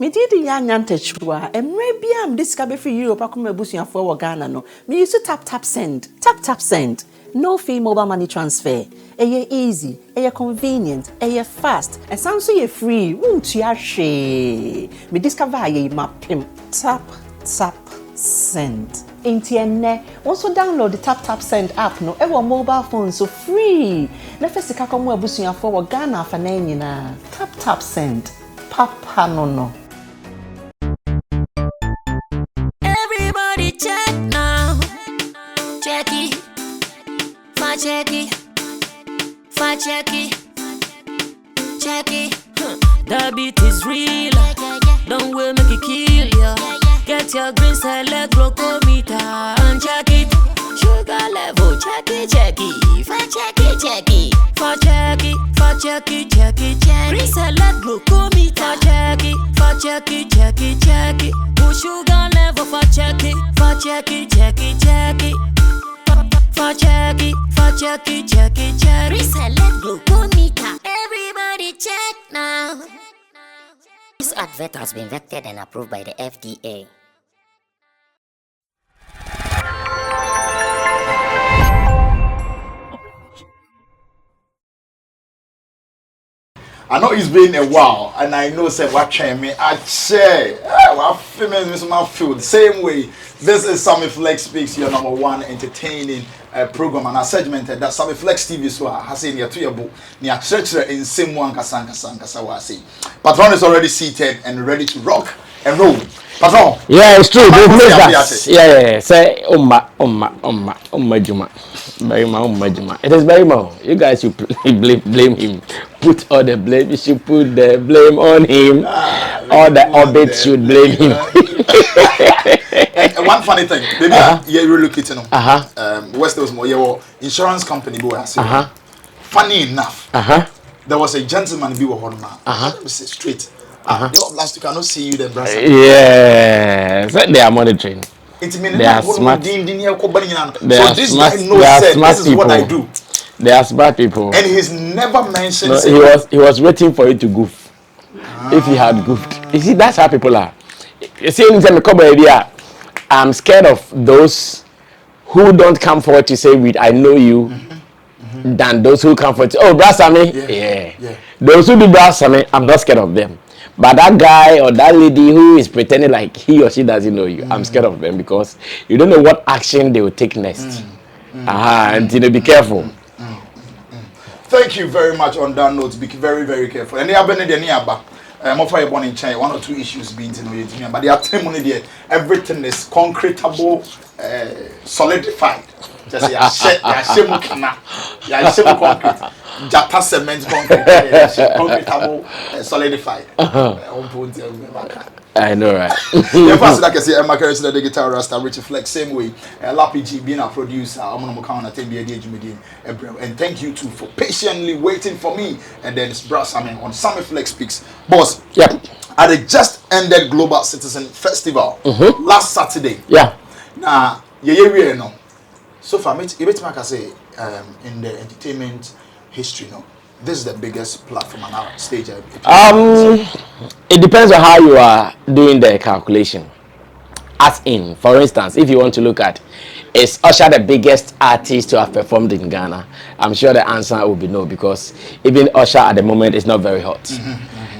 Me did the chua, and maybe I'm discovered for Europe. I come a for Ghana. No, me used to tap send, tap send. No fee mobile money transfer. Eye easy, convenient, fast, and sounds so free. Won't you share? Me discover ye mapim tap send. Intienne also download the tap send app no ever mobile phone so free. Na first ka komo abusuya for Ghana fa na nyina. Tap send. Papa no. Everybody check now. Check it. Check it. The beat is real. Don't wait, make it kill ya. Get your green select glucometer and check it. Sugar level, check it. Check it. Green select glucometer. Check it. Put sugar level for check it. Reselect glucometer. Everybody check now. This advert has been vetted and approved by the FDA. I know it's been a while, and I know say watching me. I say, well, females my field same way. This is Sammy Flex Speaks, your number one entertaining program and a segment that Sammy Flex TV so has seen your 2 year book. Near church in same one Kasan. Patron is already seated and ready to rock and roll. Patron. Yeah, it's true. Yeah. Say Umma Juma. Umma. It is very mal. You guys should blame him. Put all the blame. You should put the blame on him. All the orbits should blame him. And one funny thing, maybe you relocating them. West was more your insurance company. Funny enough, there was a gentleman who was on straight. Last you cannot see you then, brother. Yeah, they are monitoring. They are smart. So this guy knows this is what I do. They are smart people. And he's never mentioned. No, he was waiting for you to goof. If he had goofed, you see, that's how people are. You see, I'm scared of those who don't come forward to say, I know you, than those who come forward to, oh, Brother Sammy. Yeah. Those who do Brother Sammy, I'm not scared of them. But that guy or that lady who is pretending like he or she doesn't know you, I'm scared of them because you don't know what action they will take next. And be careful. Thank you very much on that note. Be very, very careful. And they have been nearby. I'm for born in China. 1 or 2 issues being to know, but they are telling me everything is concretable, solidified. Just concrete. Jata cement concrete, concretable, solidified. I know, right? The first like I say, I'm carrying the guitar rasta, Richie Flex, same way. Lappy G being a producer, I'm on and thank you too for patiently waiting for me. And then it's Brother Sammy on Sammy Flex Speaks. Boss, at the just ended Global Citizen Festival last Saturday. Now, no. So far, I say in the entertainment history, no, this is the biggest platform on our stage. It depends on how you are doing the calculation. As in, for instance, if you want to look at, is Usher the biggest artist to have performed in Ghana? I'm sure the answer will be no, because even Usher at the moment is not very hot.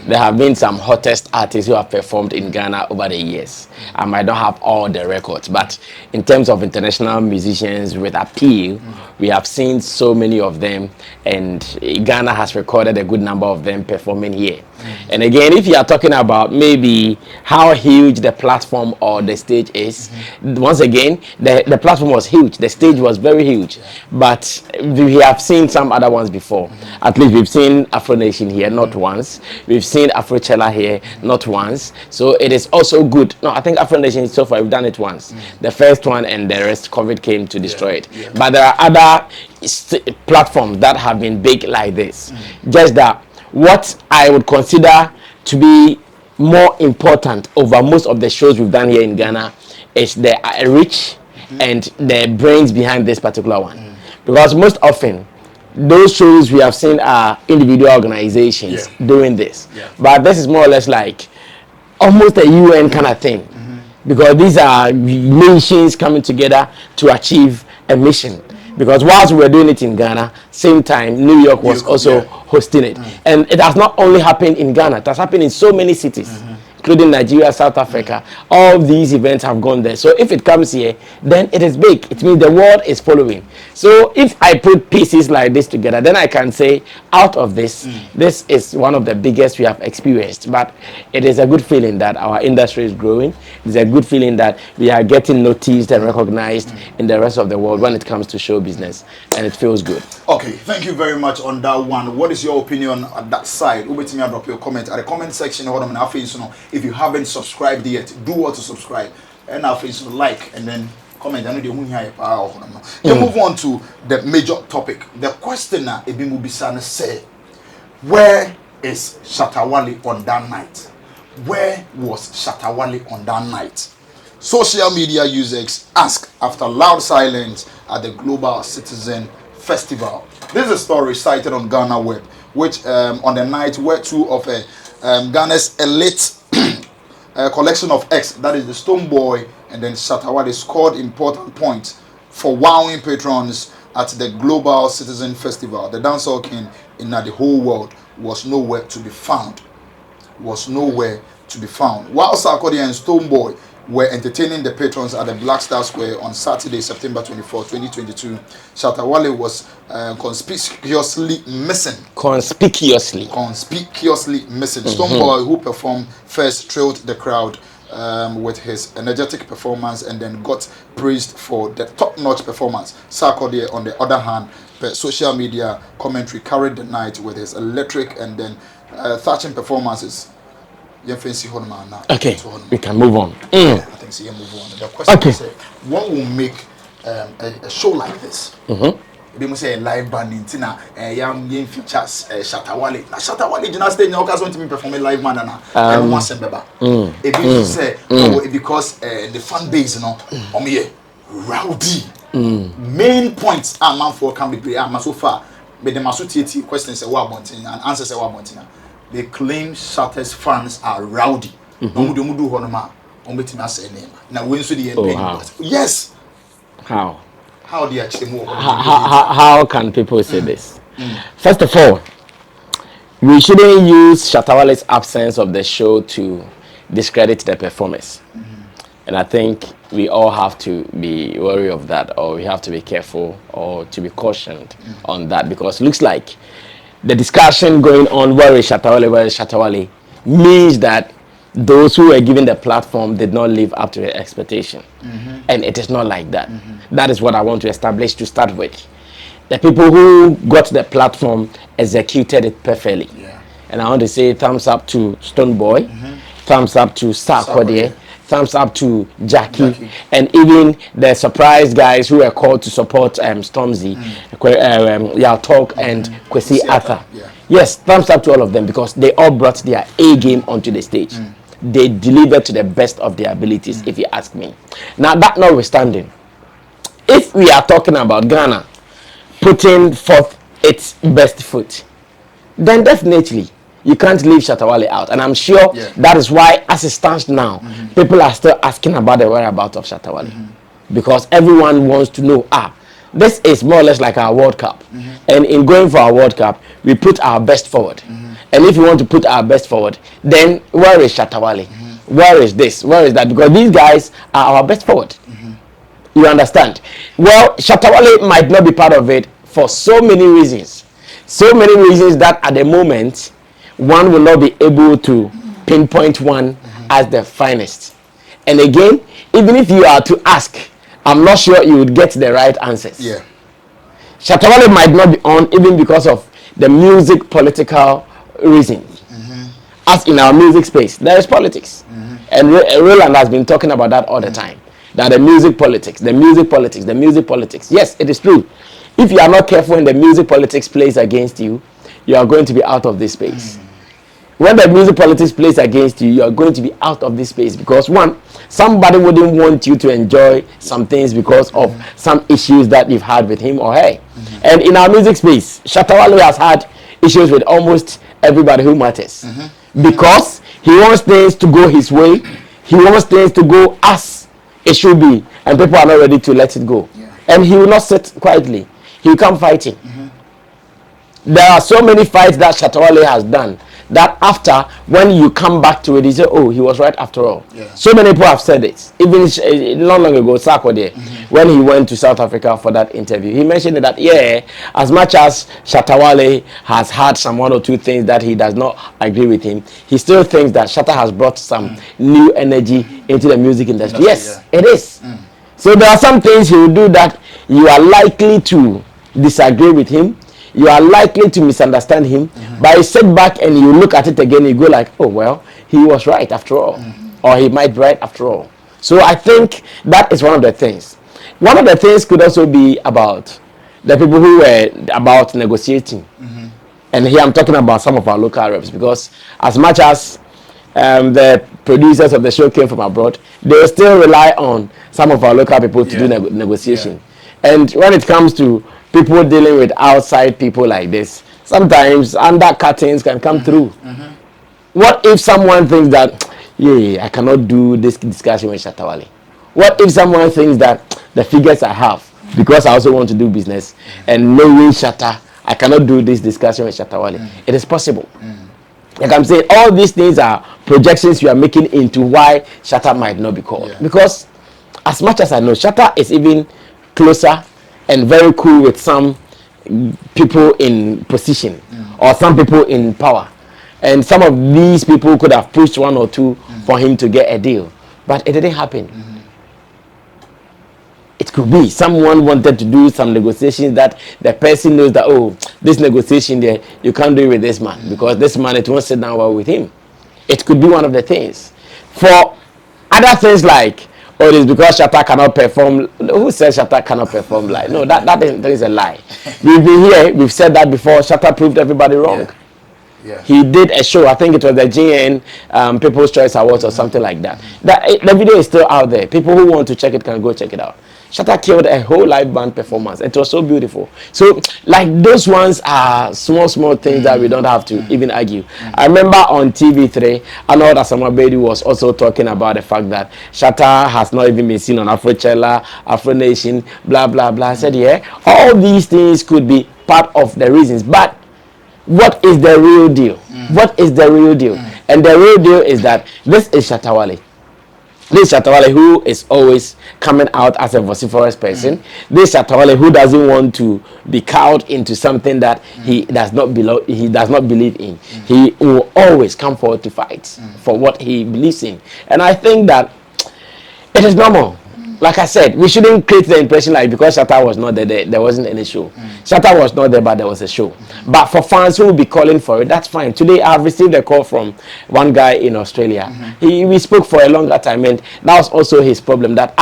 There have been some hottest artists who have performed in Ghana over the years. I might not have all the records, but in terms of international musicians with appeal, we have seen so many of them, and Ghana has recorded a good number of them performing here. And again, if you are talking about maybe how huge the platform or the stage is, once again, the platform was huge, the stage was very huge, but we have seen some other ones before. At least we've seen Afro Nation here, not once. We've seen Afrochella here, not once. So it is also good. No, I think Afro Nation so far we've done it once. The first one, and the rest, COVID came to destroy it. But there are other platforms that have been big like this. Just that what I would consider to be more important over most of the shows we've done here in Ghana is the reach and the brains behind this particular one. Because most often those shows we have seen are individual organizations doing this. But this is more or less like almost a UN kind of thing, because these are nations coming together to achieve a mission. Because whilst we were doing it in Ghana, same time New York was also hosting it, and it has not only happened in Ghana; it has happened in so many cities, including Nigeria, South Africa. All these events have gone there. So if it comes here, then it is big. It means the world is following. So if I put pieces like this together, then I can say out of this, this is one of the biggest we have experienced. But it is a good feeling that our industry is growing. It's a good feeling that we are getting noticed and recognized in the rest of the world when it comes to show business, and it feels good. Okay, thank you very much on that one. What is your opinion at that side? Wait me, drop your comment at the comment section. If you haven't subscribed yet, do what to subscribe, and I'll face like and then comment. I know the Then move on to the major topic. The questioner Ebimubisana say, where is Shatta Wale on that night? Where was Shatta Wale on that night? Social media users ask after loud silence at the Global Citizen Festival. This is a story cited on Ghana Web, which on the night where two of Ghana's elite collection of X, that is the Stone Boy and then Shatta Wale, scored important points for wowing patrons at the Global Citizen Festival. The dancehall king in the whole world was nowhere to be found. Whilst Sarkodie and Stone Boy were entertaining the patrons at the Black Star Square on Saturday, September 24, 2022, Shatta Wale was conspicuously missing. Conspicuously missing. Stone Boy, who performed first, thrilled the crowd with his energetic performance and then got praised for the top-notch performance. Sarkodie, on the other hand, per social media commentary, carried the night with his electric and then thatching performances. Okay, we can move on. I think so. Move on. The question is, what will make a show like this? They must say live band in Tina, young features Shatta Wale. Now Shatta Wale, you know, stay in your occasion to me perform a live band and once and beba. If you say because the fan base, you know, rowdy. Main points are man for can be great. So far, but the Masuti questions say what and answers say what they claim Shatta's fans are rowdy. No do honoma. Now when so the yes. How do you actually move? How can people say this? First of all, we shouldn't use Shatta Wale's absence of the show to discredit the performance. And I think we all have to be wary of that, or we have to be careful or to be cautioned on that, because it looks like the discussion going on, where is Shatta Wale, means that those who were given the platform did not live up to the expectation. And it is not like that. That is what I want to establish to start with. The people who got the platform executed it perfectly. And I want to say thumbs up to Stone Boy, thumbs up to Sarkodie, thumbs up to Jackie, and even the surprise guys who were called to support Stormzy, Yao Talk and Kwesi Arthur. Yes, thumbs up to all of them, because they all brought their A game onto the stage. They delivered to the best of their abilities, if you ask me. Now, that notwithstanding, if we are talking about Ghana putting forth its best foot, then definitely you can't leave Shatta Wale out. And I'm sure that is why, as it stands now, people are still asking about the whereabouts of Shatta Wale. Because everyone wants to know, this is more or less like our World Cup. And in going for our World Cup, we put our best forward. And if you want to put our best forward, then where is Shatta Wale? Where is this? Where is that? Because these guys are our best forward. You understand? Well, Shatta Wale might not be part of it for so many reasons. So many reasons that at the moment, one will not be able to pinpoint one as the finest. And again, even if you are to ask, I'm not sure you would get the right answers. Shatta Wale might not be on even because of the music political reasons. As in our music space, there is politics. And Roland has been talking about that all the time. That the music politics. Yes, it is true. If you are not careful and the music politics plays against you, you are going to be out of this space. When the music politics plays against you, you are going to be out of this space, because one, somebody wouldn't want you to enjoy some things because of some issues that you've had with him or her. And in our music space, Shatta Wale has had issues with almost everybody who matters, because He wants things to go his way. He wants things to go as it should be, and people are not ready to let it go. Yeah. And he will not sit quietly. He will come fighting. There are so many fights that Shatta Wale has done that after, when you come back to it, you say, oh, he was right after all. Yeah. So many people have said it. Even not long ago, Sako there, when he went to South Africa for that interview, he mentioned that, yeah, as much as Shatta Wale has had some one or two things that he does not agree with him, he still thinks that Shatta has brought some new energy into the music industry. Yes, it is. So there are some things he will do that you are likely to disagree with him. You are likely to misunderstand him, but you sit back and you look at it again, you go like, oh, well, he was right after all, or he might be right after all. So I think that is one of the things. One of the things could also be about the people who were about negotiating. And here I'm talking about some of our local reps, because as much as the producers of the show came from abroad, they still rely on some of our local people to do negotiation. And when it comes to people dealing with outside people like this, sometimes undercuttings can come through. What if someone thinks that, yeah, I cannot do this discussion with Shatta Wale? What if someone thinks that the figures I have, because I also want to do business, and knowing Shatta, I cannot do this discussion with Shatta Wale? It is possible. Like I'm saying, all these things are projections you are making into why Shatta might not be called. Because as much as I know, Shatta is even closer and very cool with some people in position or some people in power, and some of these people could have pushed one or two for him to get a deal, but it didn't happen. It could be someone wanted to do some negotiations that the person knows that, oh, this negotiation there, you can't do it with this man, because this man, it won't sit down well with him. It could be one of the things. For other things like, oh, it is because Shatta cannot perform. Who says Shatta cannot perform live? No, that is a lie. We've been here, we've said that before. Shatta proved everybody wrong. He did a show, I think it was the GN People's Choice Awards or something like that. The video is still out there. People who want to check it can go check it out. Shatta killed a whole live band performance. It was so beautiful. So, like, those ones are small things that we don't have to even argue. I remember on TV3, I know that Samabedi was also talking about the fact that Shatta has not even been seen on Afrochella, Afro Nation, blah, blah, blah. I said, yeah, all these things could be part of the reasons. But what is the real deal? What is the real deal? And the real deal is that this is Shatta Wale. This Shatta Wale who is always coming out as a vociferous person. This Shatta Wale who doesn't want to be cowed into something that he does not believe in. He will always come forward to fight for what he believes in. And I think that it is normal. Like I said, we shouldn't create the impression like because Shatta was not there, there wasn't any show. Shatta was not there, but there was a show. But for fans who will be calling for it, that's fine. Today, I've received a call from one guy in Australia. We spoke for a longer time, and that was also his problem that,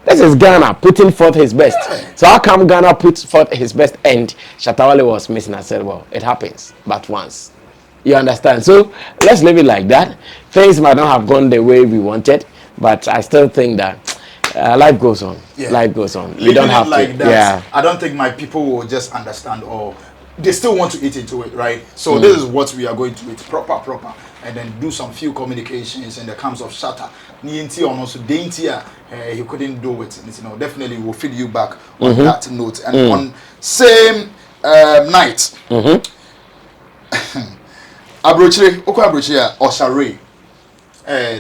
this is Ghana putting forth his best. So how come Ghana puts forth his best and Shatta Wale was missing? I said, well, it happens, but once. You understand? So let's leave it like that. Things might not have gone the way we wanted, but I still think that life goes on. Life goes on. We don't have like to. That, I don't think my people will just understand, or they still want to eat into it, right? So this is what we are going to eat proper, and then do some few communications in the camps of Shatta. He couldn't do it. You know, definitely we'll feed you back on that note. And on same night, Abrochire Usher,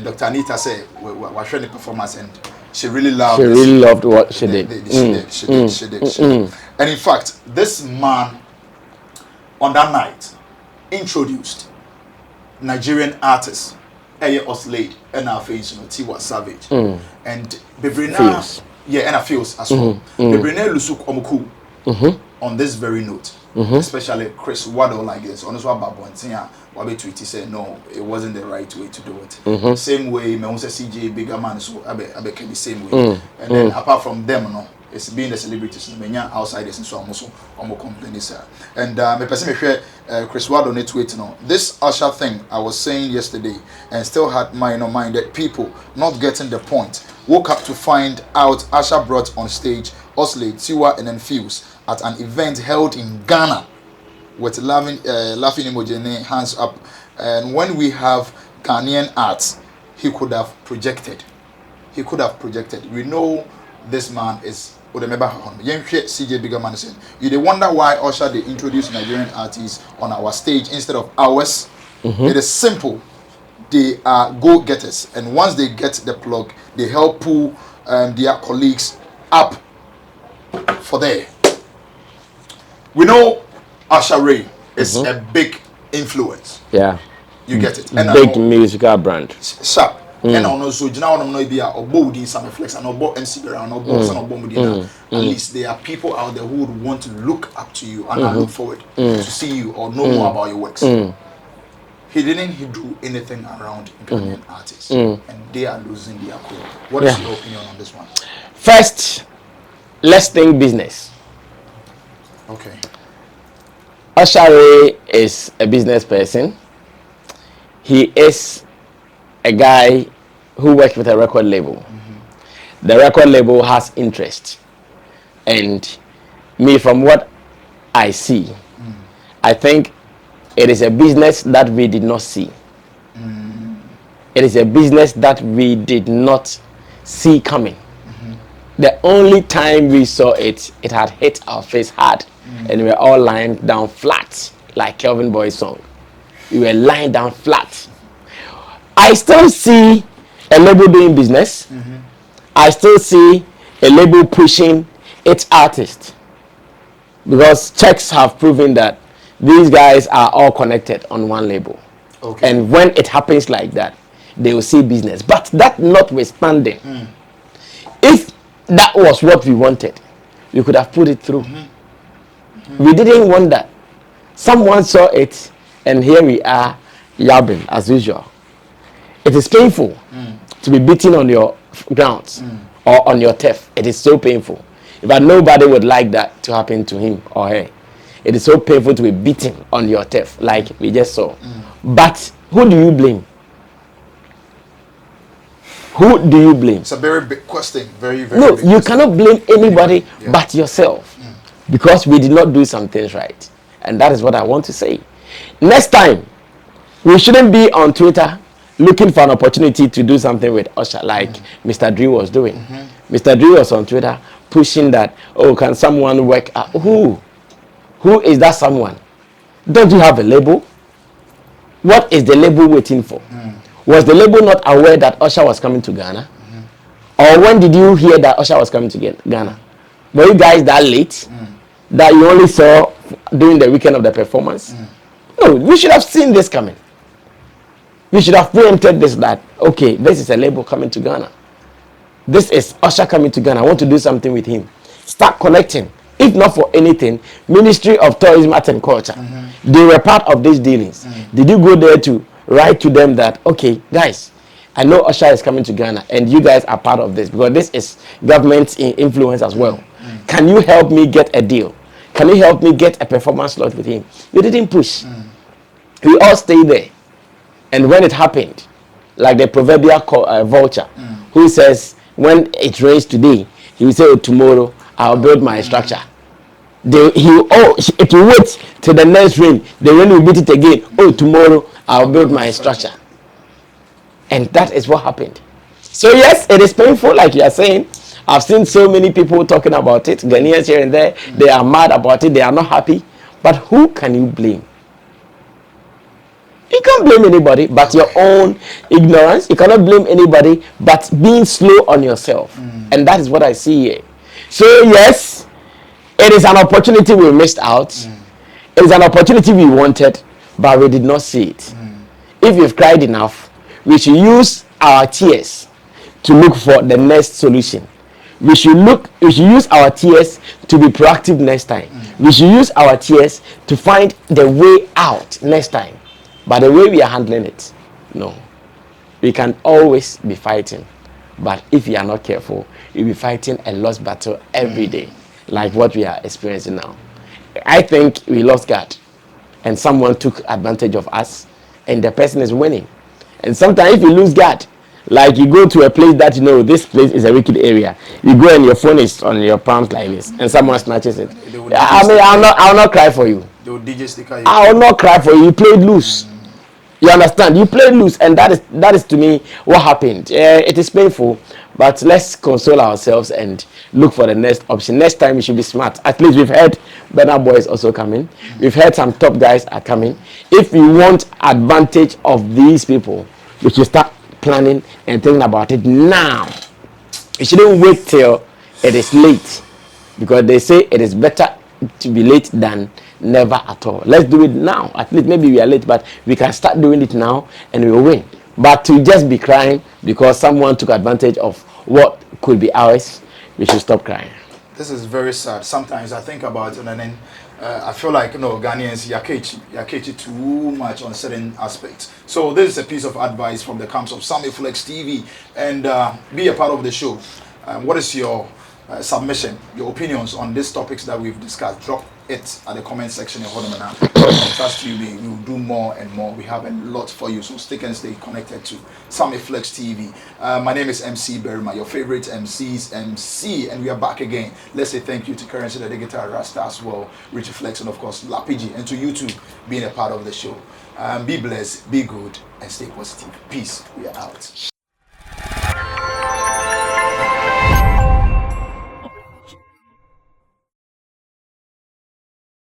Dr. Anita said, we're showing the performance, and she really loved She really loved what she did. She did. And in fact, this man on that night introduced Nigerian artists, Oslade, and our face, Tiwa Savage, and Bebrina, and our feels as well. Bebrina Lusuk Omuku on this very note, especially Chris Waddle like this. On this one, Babontia, Wabi tweet, he said, no, it wasn't the right way to do it. Same way, me also CJ bigger man, so I can the same way. And then apart from them, no, it's being the celebrities, outsiders, and so on, also complaining, sir. And me person me share Chris Waddle on tweet, no. This Usher thing I was saying yesterday, and still had my mind that people not getting the point. Woke up to find out Usher brought on stage Oslade, Tiwa, and then Fuse at an event held in Ghana with laughing emoji, hands up. And when we have Ghanaian arts, he could have projected. He could have projected. We know this man is CJ Bigger Man said, you they wonder why Usher they introduce Nigerian artists on our stage instead of ours. It is simple. They are go-getters, and once they get the plug, they help pull their colleagues up for there. We know Usher Ray is a big influence. Yeah. You get it. And big musical brand. Sharp. And also, you know, be a body some flex and about MC around or at least there are people out there who would want to look up to you and look forward to see you or know more about your works. He didn't do anything around Ghanaian artists, and they are losing their cool. What is your opinion on this one? First, let's think business. Okay. Usher Ray is a business person. He is a guy who works with a record label. The record label has interest, and me, from what I see, I think it is a business that we did not see. It is a business that we did not see coming. The only time we saw it, it had hit our face hard, and we were all lying down flat, like Kelvin Boy's song. We were lying down flat. I still see a label doing business. I still see a label pushing its artist, because checks have proven that these guys are all connected on one label. Okay. And when it happens like that, they will see business. But that notwithstanding, if that was what we wanted, we could have put it through. We didn't want that. Someone saw it, and here we are yabbing as usual. It is painful to be beaten on your grounds or on your turf. It is so painful. But nobody would like that to happen to him or her. It is so painful to be beaten on your turf, like we just saw. But who do you blame? Who do you blame? It's a very big question. Very, very no, big you question. cannot blame anybody but yourself. Because we did not do some things right. And that is what I want to say. Next time, we shouldn't be on Twitter looking for an opportunity to do something with Usher, like Mr. Drew was doing. Mr. Drew was on Twitter pushing that, oh, can someone work? Who is that someone? Don't you have a label? What is the label waiting for? Was the label not aware that Usher was coming to Ghana? Or when did you hear that Usher was coming to Ghana? Were you guys that late that you only saw during the weekend of the performance? No, we should have seen this coming. We should have preempted this, that, okay, this is a label coming to Ghana. This is Usher coming to Ghana. I want to do something with him. Start collecting. If not for anything, Ministry of Tourism, Arts and Culture, they were part of these dealings. Did you go there to write to them that, okay, guys, I know Usher is coming to Ghana and you guys are part of this, because this is government influence as well. Can you help me get a deal? Can you help me get a performance slot with him? You didn't push. We all stayed there. And when it happened, like the proverbial vulture, who says, when it rains today, he will say, oh, tomorrow I'll build my structure. It will wait till the next rain. The rain will beat it again. Oh, tomorrow I'll build my structure. And that is what happened. So yes, it is painful, like you are saying. I've seen so many people talking about it. Ghanaians here and there, they are mad about it. They are not happy. But who can you blame? You can't blame anybody but your own ignorance. You cannot blame anybody but being slow on yourself. And that is what I see here. So yes, it is an opportunity we missed out. It is an opportunity we wanted, but we did not see it. If we've cried enough, we should use our tears to look for the next solution. We should use our tears to be proactive next time. We should use our tears to find the way out next time. But the way we are handling it, no. We can always be fighting. But if you are not careful, you'll be fighting a lost battle every day, like what we are experiencing now. I think we lost guard, and someone took advantage of us, and the person is winning. And sometimes if you lose guard, like you go to a place that you know this place is a wicked area, you go and your phone is on your palms like this, and someone snatches it. I mean, I'll not cry for you. I will not cry for you. You played loose. You understand? You play loose, and that is to me what happened. It is painful, but let's console ourselves and look for the next option. Next time we should be smart. At least we've heard Burna Boy is also coming. We've heard some top guys are coming. If we want advantage of these people, we should start planning and thinking about it now. You shouldn't wait till it is late, because they say it is better to be late than never at all. Let's do it now. At least maybe we are late, but we can start doing it now and we will win. But to just be crying because someone took advantage of what could be ours, we should stop crying. This is very sad. Sometimes I think about it and then I feel like, Ghanaians, yakechi too much on certain aspects. So this is a piece of advice from the camps of Sammy Flex TV, and be a part of the show. What is your submission, your opinions on these topics that we've discussed? Drop it at the comment section in Hodemana. Trust you, we will do more and more. We have a lot for you, so stick and stay connected to Sammy Flex TV. My name is MC Berima, your favorite MC's MC, and we are back again. Let's say thank you to Currency the Digital Rasta as well, Richie Flex, and of course Lapiji, and to you too being a part of the show. Be blessed, be good, and stay positive. Peace. We are out.